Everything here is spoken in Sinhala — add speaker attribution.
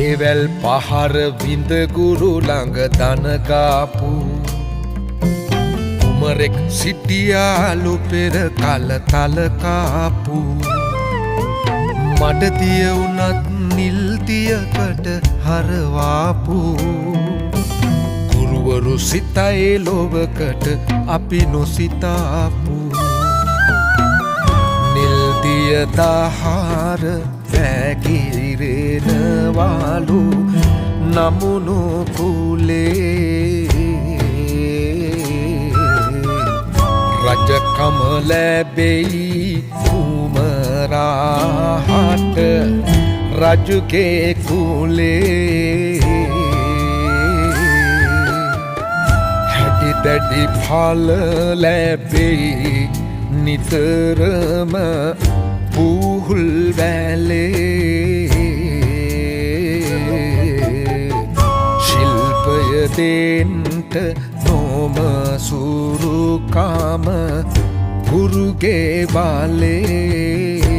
Speaker 1: ඒවැල් පහර විඳ ගුරු ළඟ දනගාපු කුමරෙක් සිටියාලු පෙර කල තලකාපු මඩදිය වුණත් නිල්දියකට හරවාපු ගුරුවරු සිතයි ලොවකට අපි නොසිතාපු නිල්දිය දහාර වැගිරෙනවාලු නමුණු කුලේ රජකම ලැබෙයි කුමරාහට රජුගේ කුලේ හැඩි දැඩි ඵල ලැබෙයි නිතරම පුහුල් වැලේ ශිල්පය දෙන්ට නොම සුරුකාම ගුරුගේ බලේ